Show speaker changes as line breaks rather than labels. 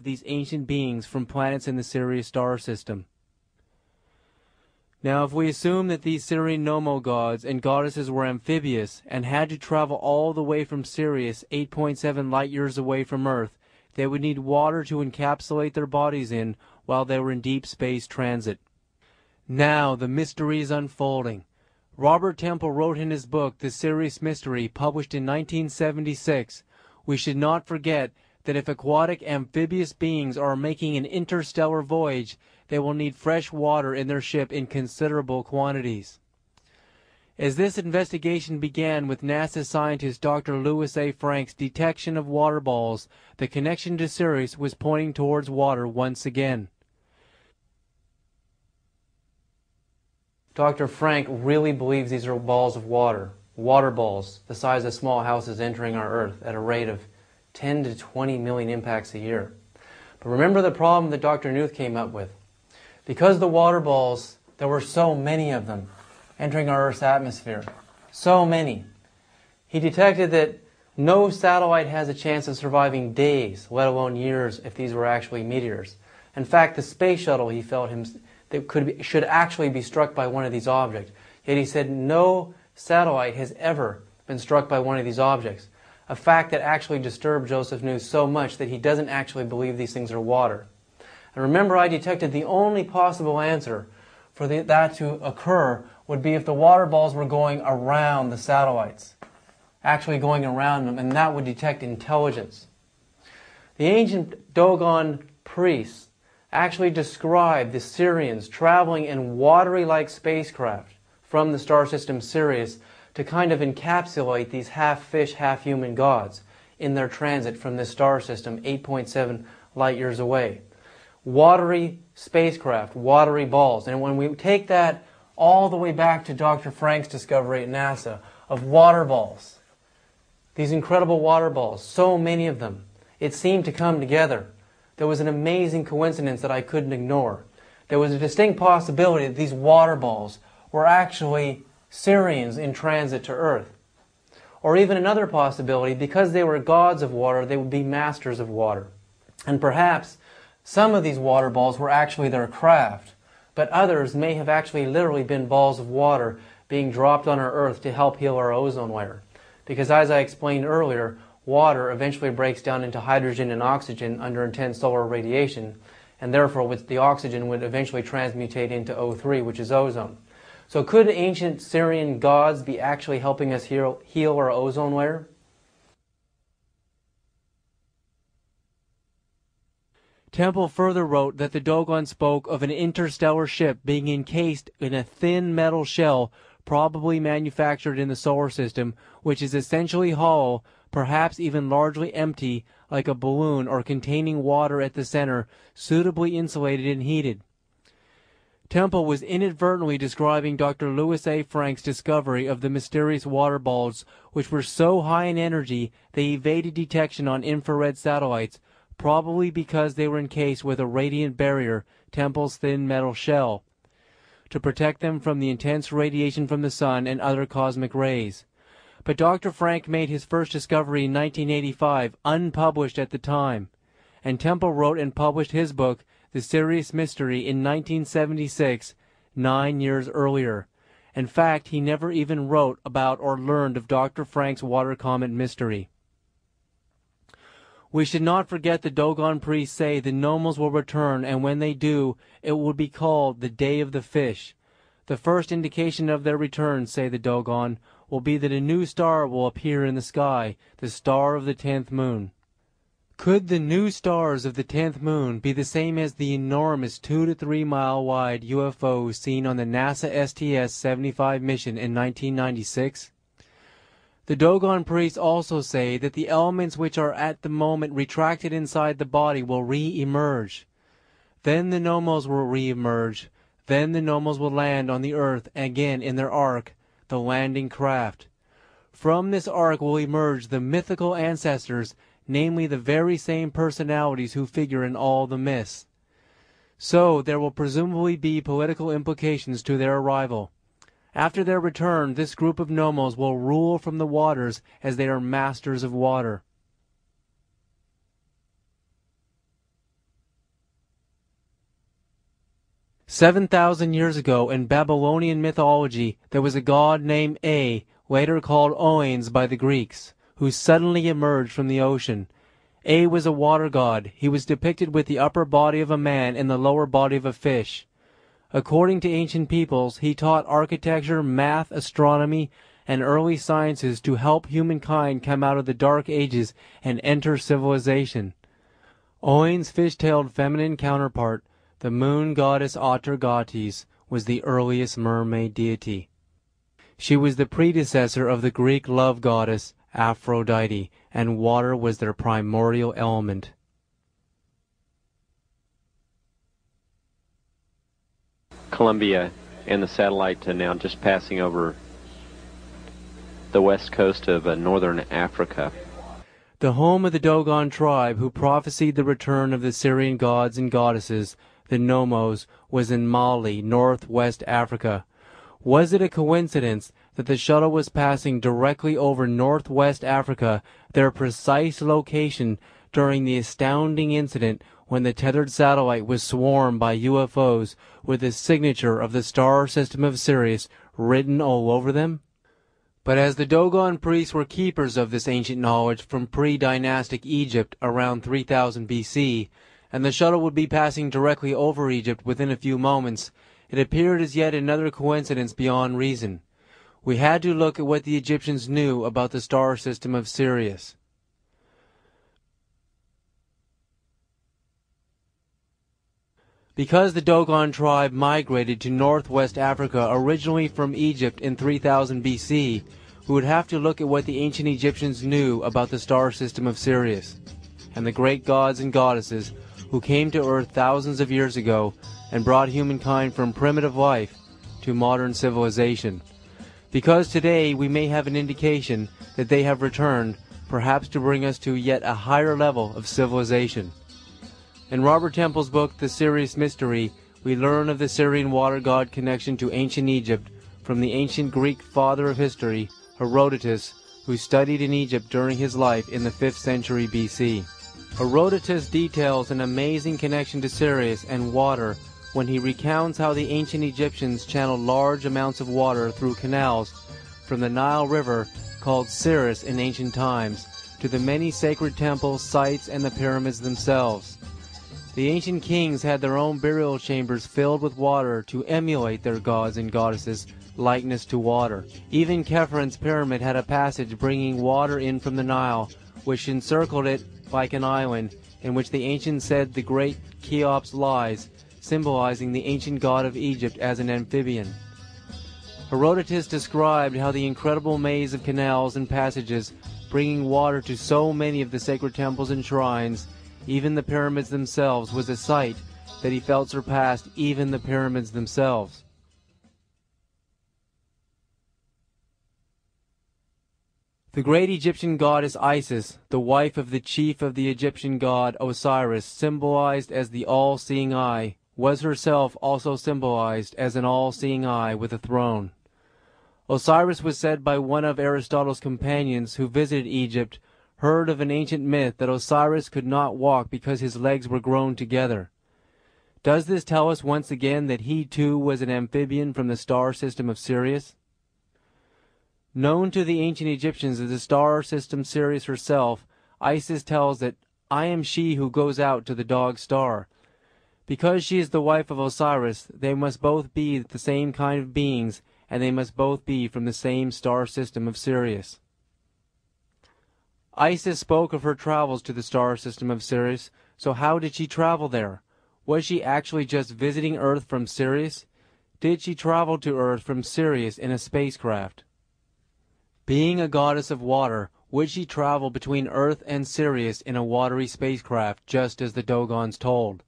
these ancient beings from planets in the Sirius star system. Now, if we assume that these Sirian Nomo gods and goddesses were amphibious and had to travel all the way from Sirius, 8.7 light years away from Earth, they would need water to encapsulate their bodies in while they were in deep space transit. Now, the mystery is unfolding. Robert Temple wrote in his book, The Sirius Mystery, published in 1976, "We should not forget that if aquatic amphibious beings are making an interstellar voyage, they will need fresh water in their ship in considerable quantities." As this investigation began with NASA scientist Dr. Louis A. Frank's detection of water balls, the connection to Sirius was pointing towards water once again. Dr. Frank really believes these are balls of water balls the size of small houses entering our Earth at a rate of 10 to 20 million impacts a year. But remember the problem that Dr. Knuth came up with. Because the water balls, there were so many of them entering our Earth's atmosphere, so many, he detected that no satellite has a chance of surviving days, let alone years, if these were actually meteors. In fact, the space shuttle, he felt should actually be struck by one of these objects. Yet he said no satellite has ever been struck by one of these objects, a fact that actually disturbed Joseph Knuth so much that he doesn't actually believe these things are water. And remember, I detected the only possible answer for that to occur would be if the water balls were going around the satellites, actually going around them, and that would detect intelligence. The ancient Dogon priests actually described the Sirians traveling in watery-like spacecraft from the star system Sirius to kind of encapsulate these half-fish, half-human gods in their transit from this star system 8.7 light years away. Watery spacecraft, watery balls. And when we take that all the way back to Dr. Frank's discovery at NASA of water balls, these incredible water balls, so many of them, it seemed to come together. There was an amazing coincidence that I couldn't ignore. There was a distinct possibility that these water balls were actually Sirians in transit to Earth. Or even another possibility, because they were gods of water, they would be masters of water. And perhaps some of these water balls were actually their craft, but others may have actually literally been balls of water being dropped on our Earth to help heal our ozone layer. Because as I explained earlier, water eventually breaks down into hydrogen and oxygen under intense solar radiation, and therefore the oxygen would eventually transmutate into O3, which is ozone. So could ancient Sirian gods be actually helping us heal our ozone layer? Temple further wrote that the Dogon spoke of an interstellar ship being encased in a thin metal shell probably manufactured in the solar system, which is essentially hollow, perhaps even largely empty, like a balloon, or containing water at the center, suitably insulated and heated. Temple was inadvertently describing Dr. Louis A. Frank's discovery of the mysterious water balls, which were so high in energy they evaded detection on infrared satellites, probably because they were encased with a radiant barrier, Temple's thin metal shell, to protect them from the intense radiation from the sun and other cosmic rays. But Dr. Frank made his first discovery in 1985, unpublished at the time, and Temple wrote and published his book, The Sirius Mystery, in 1976, 9 years earlier. In fact, he never even wrote about or learned of Dr. Frank's water comet mystery. We should not forget the Dogon priests say the Nomos will return, and when they do, it will be called the Day of the Fish. The first indication of their return, say the Dogon, will be that a new star will appear in the sky, the star of the 10th moon. Could the new stars of the 10th moon be the same as the enormous 2 to 3 mile wide UFOs seen on the NASA STS-75 mission in 1996? The Dogon priests also say that the elements which are at the moment retracted inside the body will re-emerge. Then the Nomos will re-emerge. Then the Nomos will land on the earth again in their ark, the landing craft. From this ark will emerge the mythical ancestors, namely the very same personalities who figure in all the myths. So there will presumably be political implications to their arrival. After their return, this group of Nomos will rule from the waters as they are masters of water. 7,000 years ago in Babylonian mythology, there was a god named A, later called Oannes by the Greeks, who suddenly emerged from the ocean. A was a water god. He was depicted with the upper body of a man and the lower body of a fish. According to ancient peoples, he taught architecture, math, astronomy, and early sciences to help humankind come out of the Dark Ages and enter civilization. Oannes' fish-tailed feminine counterpart, the moon goddess Atargates, was the earliest mermaid deity. She was the predecessor of the Greek love goddess Aphrodite, and water was their primordial element.
Colombia and the satellite now just passing over the west coast of northern Africa.
The home of the Dogon tribe who prophesied the return of the Syrian gods and goddesses, the Nomos, was in Mali, northwest Africa. Was it a coincidence that the shuttle was passing directly over northwest Africa, their precise location, during the astounding incident when the tethered satellite was swarmed by UFOs with the signature of the star system of Sirius written all over them? But as the Dogon priests were keepers of this ancient knowledge from pre-dynastic Egypt around 3000 BC, and the shuttle would be passing directly over Egypt within a few moments, it appeared as yet another coincidence beyond reason. We had to look at what the Egyptians knew about the star system of Sirius. Because the Dogon tribe migrated to northwest Africa originally from Egypt in 3000 BC, we would have to look at what the ancient Egyptians knew about the star system of Sirius, and the great gods and goddesses who came to Earth thousands of years ago and brought humankind from primitive life to modern civilization. Because today we may have an indication that they have returned, perhaps to bring us to yet a higher level of civilization. In Robert Temple's book, The Sirius Mystery, we learn of the Syrian water god connection to ancient Egypt from the ancient Greek father of history, Herodotus, who studied in Egypt during his life in the 5th century BC. Herodotus details an amazing connection to Sirius and water when he recounts how the ancient Egyptians channeled large amounts of water through canals from the Nile River, called Sirius in ancient times, to the many sacred temples, sites, and the pyramids themselves. The ancient kings had their own burial chambers filled with water to emulate their gods and goddesses' likeness to water. Even Khephren pyramid had a passage bringing water in from the Nile, which encircled it like an island, in which the ancients said the great Cheops lies, symbolizing the ancient god of Egypt as an amphibian. Herodotus described how the incredible maze of canals and passages bringing water to so many of the sacred temples and shrines, even the pyramids themselves, was a sight that he felt surpassed even the pyramids themselves. The great Egyptian goddess Isis, the wife of the chief of the Egyptian god Osiris, symbolized as the all-seeing eye, was herself also symbolized as an all-seeing eye with a throne. Osiris was said by one of Aristotle's companions who visited Egypt, heard of an ancient myth that Osiris could not walk because his legs were grown together. Does this tell us once again that he too was an amphibian from the star system of Sirius? Known to the ancient Egyptians as the star system Sirius herself, Isis tells that, "I am she who goes out to the dog star." Because she is the wife of Osiris, they must both be the same kind of beings, and they must both be from the same star system of Sirius. Isis spoke of her travels to the star system of Sirius, so how did she travel there? Was she actually just visiting Earth from Sirius? Did she travel to Earth from Sirius in a spacecraft? Being a goddess of water, would she travel between Earth and Sirius in a watery spacecraft, just as the Dogons told?